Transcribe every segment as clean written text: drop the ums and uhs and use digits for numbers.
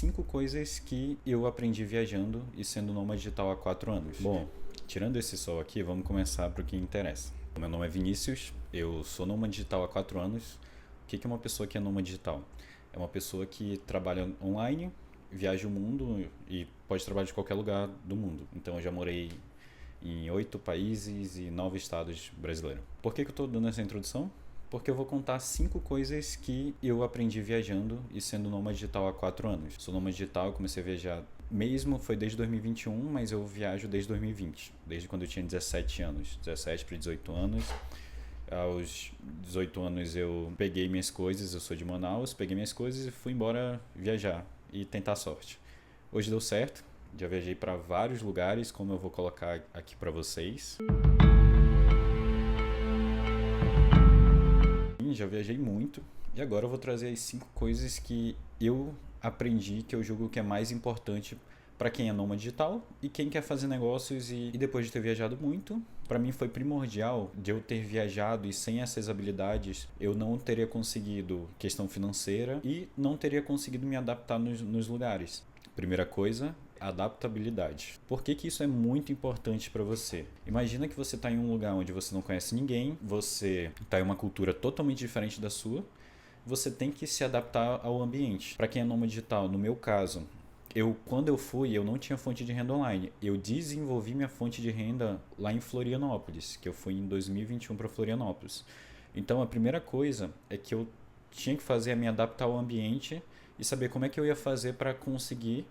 5 coisas que eu aprendi viajando e sendo nômade digital há 4 anos. Bom, tirando esse sol aqui, vamos começar para o que interessa. Meu nome é Vinícius, eu sou nômade digital há 4 anos. O que é uma pessoa que é nômade digital? É uma pessoa que trabalha online, viaja o mundo e pode trabalhar de qualquer lugar do mundo. Então eu já morei em 8 países e 9 estados brasileiros. Por que eu estou dando essa introdução? Porque eu vou contar 5 coisas que eu aprendi viajando e sendo nômade digital há 4 anos. Sou nômade digital, comecei a viajar mesmo, foi desde 2021, mas eu viajo desde 2020, desde quando eu tinha 17 anos, 17 para 18 anos. Aos 18 anos eu peguei minhas coisas, eu sou de Manaus, peguei minhas coisas e fui embora viajar e tentar a sorte. Hoje deu certo, já viajei para vários lugares, como eu vou colocar aqui para vocês. Já viajei muito e agora eu vou trazer as 5 coisas que eu aprendi, que eu julgo que é mais importante para quem é nômade digital e quem quer fazer negócios. E depois de ter viajado muito, para mim foi primordial de eu ter viajado, e sem essas habilidades eu não teria conseguido questão financeira e não teria conseguido me adaptar nos lugares. Primeira coisa, adaptabilidade. Por que isso é muito importante para você? Imagina que você está em um lugar onde você não conhece ninguém, você está em uma cultura totalmente diferente da sua, você tem que se adaptar ao ambiente. Para quem é nômade digital, no meu caso, quando eu fui, eu não tinha fonte de renda online. Eu desenvolvi minha fonte de renda lá em Florianópolis, que eu fui em 2021 para Florianópolis. Então a primeira coisa é que eu tinha que fazer é me adaptar ao ambiente e saber como é que eu ia fazer para conseguir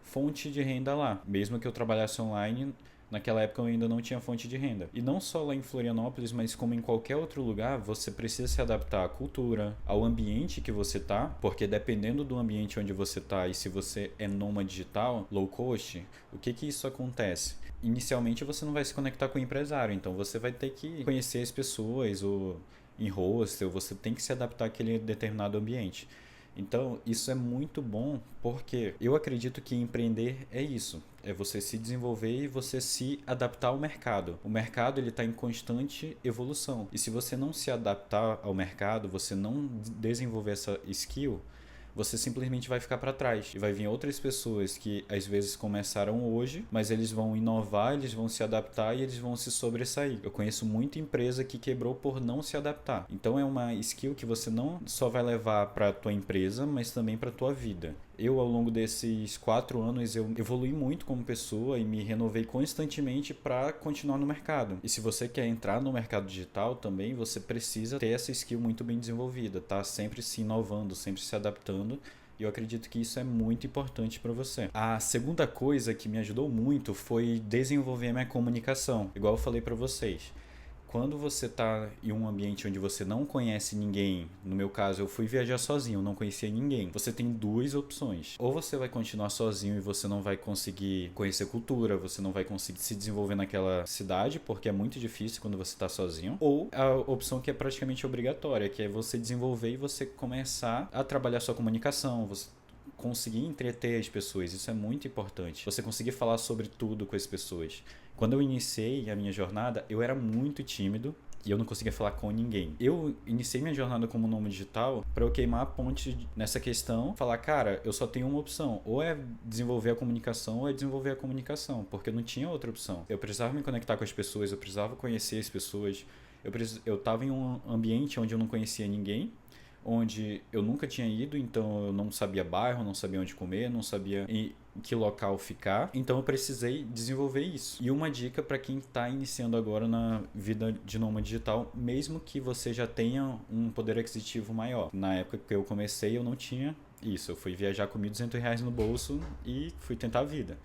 fonte de renda lá. Mesmo que eu trabalhasse online, naquela época eu ainda não tinha fonte de renda. E não só lá em Florianópolis, mas como em qualquer outro lugar, você precisa se adaptar à cultura, ao ambiente que você tá, porque dependendo do ambiente onde você tá e se você é nômade digital, low cost, o que isso acontece? Inicialmente você não vai se conectar com o empresário, então você vai ter que conhecer as pessoas, ou em hostel, você tem que se adaptar àquele determinado ambiente. Então, isso é muito bom porque eu acredito que empreender é isso. É você se desenvolver e você se adaptar ao mercado. O mercado está em constante evolução. E se você não se adaptar ao mercado, você não desenvolver essa skill, você simplesmente vai ficar para trás. E vai vir outras pessoas que às vezes começaram hoje, mas eles vão inovar, eles vão se adaptar e eles vão se sobressair. Eu conheço muita empresa que quebrou por não se adaptar. Então é uma skill que você não só vai levar para a tua empresa, mas também para a tua vida. Eu, ao longo desses 4 anos, eu evolui muito como pessoa e me renovei constantemente para continuar no mercado. E se você quer entrar no mercado digital também, você precisa ter essa skill muito bem desenvolvida, tá? Sempre se inovando, sempre se adaptando. E eu acredito que isso é muito importante para você. A segunda coisa que me ajudou muito foi desenvolver a minha comunicação. Igual eu falei para vocês. Quando você está em um ambiente onde você não conhece ninguém, no meu caso eu fui viajar sozinho, não conhecia ninguém, você tem 2 opções. Ou você vai continuar sozinho e você não vai conseguir conhecer cultura, você não vai conseguir se desenvolver naquela cidade, porque é muito difícil quando você está sozinho. Ou a opção que é praticamente obrigatória, que é você desenvolver e você começar a trabalhar sua comunicação, você conseguir entreter as pessoas. Isso é muito importante. Você conseguir falar sobre tudo com as pessoas. Quando eu iniciei a minha jornada, eu era muito tímido e eu não conseguia falar com ninguém. Eu iniciei minha jornada como nômade digital para eu queimar a ponte nessa questão, falar, cara, eu só tenho uma opção, ou é desenvolver a comunicação ou é desenvolver a comunicação, porque eu não tinha outra opção. Eu precisava me conectar com as pessoas, eu precisava conhecer as pessoas, eu estava em um ambiente onde eu não conhecia ninguém, onde eu nunca tinha ido, então eu não sabia bairro, não sabia onde comer, não sabia em que local ficar, então eu precisei desenvolver isso. E uma dica para quem está iniciando agora na vida de nômade digital, mesmo que você já tenha um poder aquisitivo maior. Na época que eu comecei eu não tinha isso, eu fui viajar com R$ 1.200 no bolso e fui tentar a vida.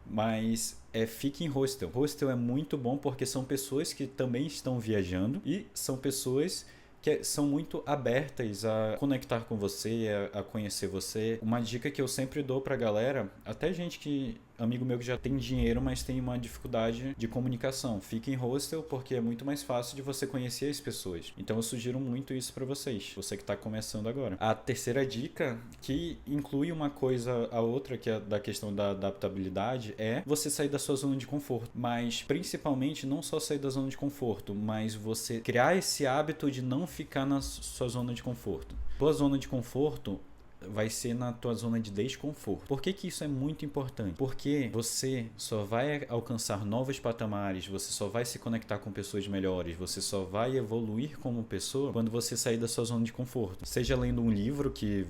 Mas fique em hostel. Hostel é muito bom porque são pessoas que também estão viajando e são pessoas que são muito abertas a conectar com você, a conhecer você. Uma dica que eu sempre dou pra galera, até gente que, amigo meu que já tem dinheiro, mas tem uma dificuldade de comunicação. Fique em hostel porque é muito mais fácil de você conhecer as pessoas. Então eu sugiro muito isso pra vocês, você que tá começando agora. A terceira dica, que inclui uma coisa a outra, que é da questão da adaptabilidade, é você sair da sua zona de conforto. Mas principalmente não só sair da zona de conforto, mas você criar esse hábito de não ficar na sua zona de conforto. Sua zona de conforto vai ser na tua zona de desconforto. Por que isso é muito importante? Porque você só vai alcançar novos patamares, você só vai se conectar com pessoas melhores, você só vai evoluir como pessoa quando você sair da sua zona de conforto. Seja lendo um livro que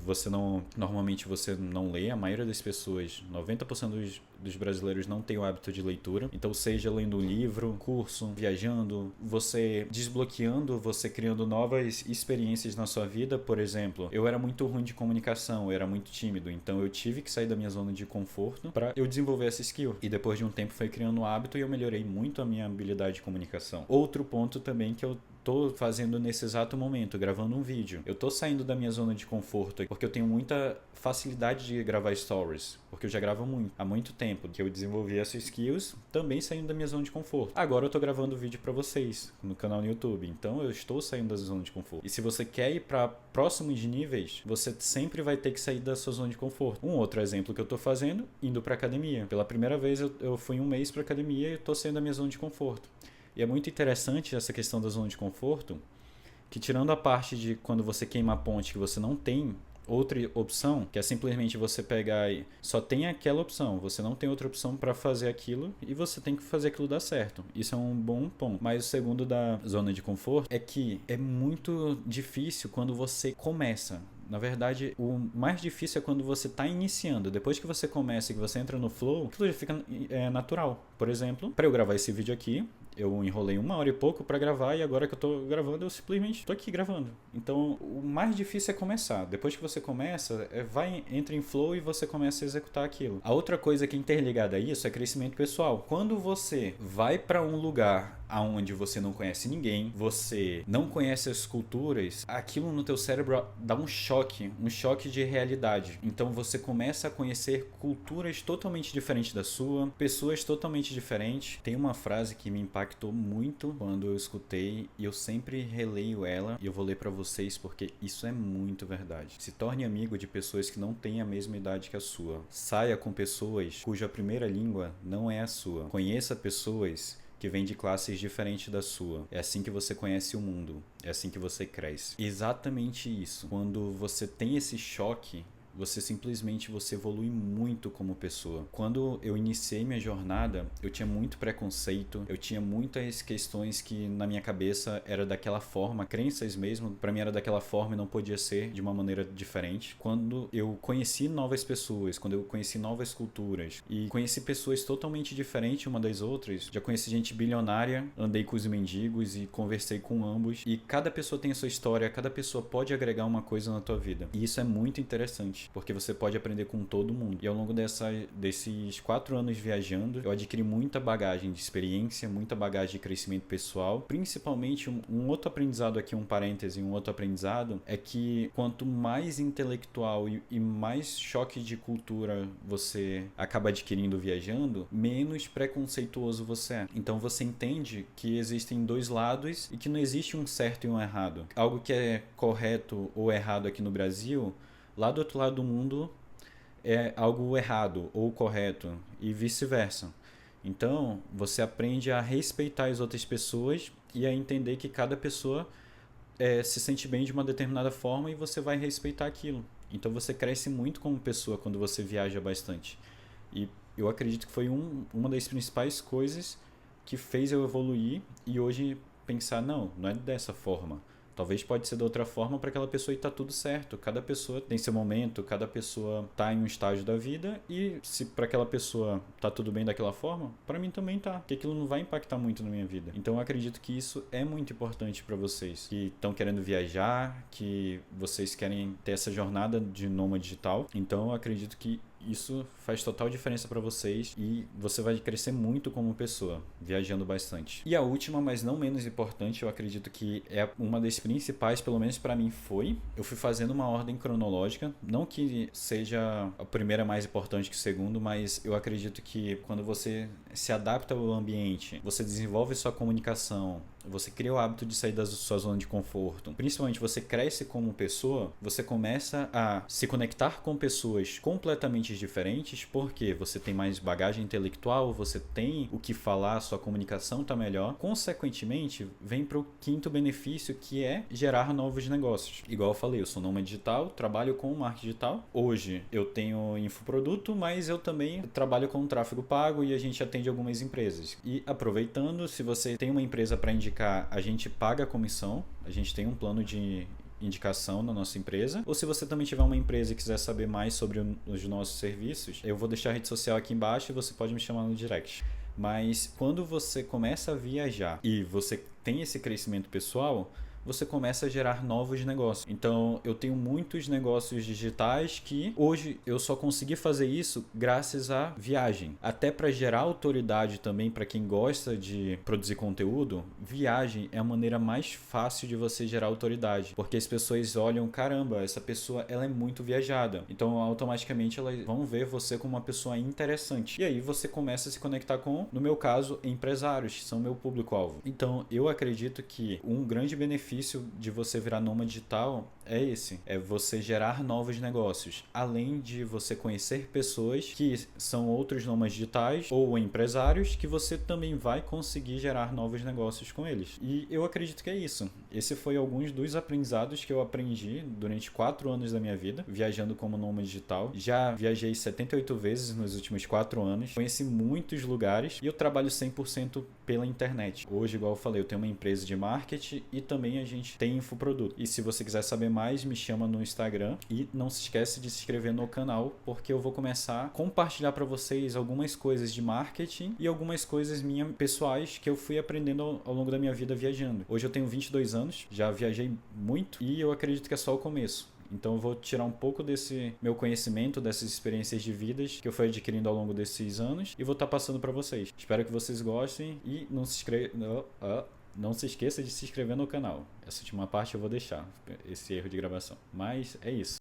normalmente você não lê, a maioria das pessoas, 90% dos brasileiros não tem o hábito de leitura. Então, seja lendo um livro, curso, viajando, você desbloqueando, você criando novas experiências na sua vida. Por exemplo, eu era muito ruim de comunicação, eu era muito tímido, então eu tive que sair da minha zona de conforto para eu desenvolver essa skill. E depois de um tempo foi criando um hábito e eu melhorei muito a minha habilidade de comunicação. Outro ponto também que eu tô fazendo nesse exato momento, gravando um vídeo. Eu tô saindo da minha zona de conforto porque eu tenho muita facilidade de gravar stories, porque eu já gravo há muito tempo que eu desenvolvi essas skills, também saindo da minha zona de conforto. Agora eu tô gravando vídeo para vocês no canal no YouTube, então eu estou saindo da zona de conforto. E se você quer ir para próximos níveis, você sempre vai ter que sair da sua zona de conforto. Um outro exemplo que eu tô fazendo, indo para academia. Pela primeira vez eu fui um mês para academia e tô saindo da minha zona de conforto. E é muito interessante essa questão da zona de conforto, que tirando a parte de quando você queima a ponte que você não tem outra opção, que é simplesmente você pegar e só tem aquela opção, você não tem outra opção para fazer aquilo e você tem que fazer aquilo dar certo. Isso é um bom ponto. Mas o segundo da zona de conforto é que é muito difícil quando você começa. Na verdade, o mais difícil é quando você está iniciando. Depois que você começa e que você entra no flow, aquilo já fica natural. Por exemplo, para eu gravar esse vídeo aqui, eu enrolei 1 hora e pouco para gravar e agora que eu tô gravando, eu simplesmente tô aqui gravando. Então, o mais difícil é começar. Depois que você começa, entra em flow e você começa a executar aquilo. A outra coisa que é interligada a isso é crescimento pessoal. Quando você vai para um lugar aonde você não conhece ninguém, você não conhece as culturas, aquilo no teu cérebro dá um choque de realidade. Então você começa a conhecer culturas totalmente diferentes da sua, pessoas totalmente diferentes. Tem uma frase que me impactou muito quando eu escutei e eu sempre releio ela e eu vou ler para vocês porque isso é muito verdade. Se torne amigo de pessoas que não têm a mesma idade que a sua. Saia com pessoas cuja primeira língua não é a sua. Conheça pessoas que vem de classes diferentes da sua. É assim que você conhece o mundo. É assim que você cresce. Exatamente isso. Quando você tem esse choque, você evolui muito como pessoa. Quando eu iniciei minha jornada, eu tinha muito preconceito, eu tinha muitas questões que na minha cabeça era daquela forma, crenças mesmo, pra mim era daquela forma e não podia ser de uma maneira diferente. Quando eu conheci novas pessoas, quando eu conheci novas culturas e conheci pessoas totalmente diferentes uma das outras, já conheci gente bilionária, andei com os mendigos e conversei com ambos, e cada pessoa tem a sua história, cada pessoa pode agregar uma coisa na tua vida. E isso é muito interessante, porque você pode aprender com todo mundo. E ao longo desses 4 anos viajando, eu adquiri muita bagagem de experiência, muita bagagem de crescimento pessoal. Principalmente, um outro aprendizado aqui, um parêntese, um outro aprendizado, é que quanto mais intelectual e mais choque de cultura você acaba adquirindo viajando, menos preconceituoso você é. Então você entende que existem dois lados e que não existe um certo e um errado. Algo que é correto ou errado aqui no Brasil, lá do outro lado do mundo é algo errado ou correto e vice-versa. Então, você aprende a respeitar as outras pessoas e a entender que cada pessoa se sente bem de uma determinada forma e você vai respeitar aquilo. Então, você cresce muito como pessoa quando você viaja bastante. E eu acredito que foi uma das principais coisas que fez eu evoluir e hoje pensar, não é dessa forma. Talvez pode ser de outra forma para aquela pessoa e tá tudo certo. Cada pessoa tem seu momento, cada pessoa tá em um estágio da vida e se para aquela pessoa tá tudo bem daquela forma, para mim também tá. Porque aquilo não vai impactar muito na minha vida. Então eu acredito que isso é muito importante para vocês que estão querendo viajar, que vocês querem ter essa jornada de nômade digital. Então eu acredito que isso faz total diferença para vocês e você vai crescer muito como pessoa, viajando bastante. E a última, mas não menos importante, eu acredito que é uma das principais, pelo menos para mim eu fui fazendo uma ordem cronológica, não que seja a primeira mais importante que o segundo, mas eu acredito que quando você se adapta ao ambiente, você desenvolve sua comunicação, você cria o hábito de sair da sua zona de conforto, principalmente você cresce como pessoa, você começa a se conectar com pessoas completamente diferentes, porque você tem mais bagagem intelectual, você tem o que falar, sua comunicação está melhor. Consequentemente, vem para o quinto benefício, que é gerar novos negócios. Igual eu falei, eu sou nômade digital, trabalho com marketing digital. Hoje eu tenho infoproduto, mas eu também trabalho com tráfego pago e a gente atende algumas empresas. E aproveitando, se você tem uma empresa para indicar, a gente paga a comissão, a gente tem um plano de indicação na nossa empresa, ou se você também tiver uma empresa e quiser saber mais sobre os nossos serviços, eu vou deixar a rede social aqui embaixo e você pode me chamar no direct. Mas quando você começa a viajar e você tem esse crescimento pessoal, você começa a gerar novos negócios. Então, eu tenho muitos negócios digitais que hoje eu só consegui fazer isso graças à viagem. Até para gerar autoridade também para quem gosta de produzir conteúdo, viagem é a maneira mais fácil de você gerar autoridade, porque as pessoas olham, caramba, essa pessoa ela é muito viajada. Então, automaticamente elas vão ver você como uma pessoa interessante. E aí você começa a se conectar com, no meu caso, empresários, que são meu público-alvo. Então, eu acredito que um grande benefício de você virar nômade digital é esse, é você gerar novos negócios, além de você conhecer pessoas que são outros nômades digitais ou empresários que você também vai conseguir gerar novos negócios com eles. E eu acredito que é isso. Esse foi alguns dos aprendizados que eu aprendi durante 4 anos da minha vida, viajando como nômade digital. Já viajei 78 vezes nos últimos 4 anos, conheci muitos lugares e eu trabalho 100% pela internet. Hoje, igual eu falei, eu tenho uma empresa de marketing e também a gente tem infoproduto. E se você quiser saber mais, me chama no Instagram e não se esquece de se inscrever no canal, porque eu vou começar a compartilhar para vocês algumas coisas de marketing e algumas coisas minhas pessoais que eu fui aprendendo ao longo da minha vida viajando. Hoje eu tenho 22 anos, já viajei muito e eu acredito que é só o começo. Então eu vou tirar um pouco desse meu conhecimento, dessas experiências de vidas que eu fui adquirindo ao longo desses anos e vou estar passando para vocês. Espero que vocês gostem e não se esqueça de se inscrever no canal. Essa última parte eu vou deixar, esse erro de gravação. Mas é isso.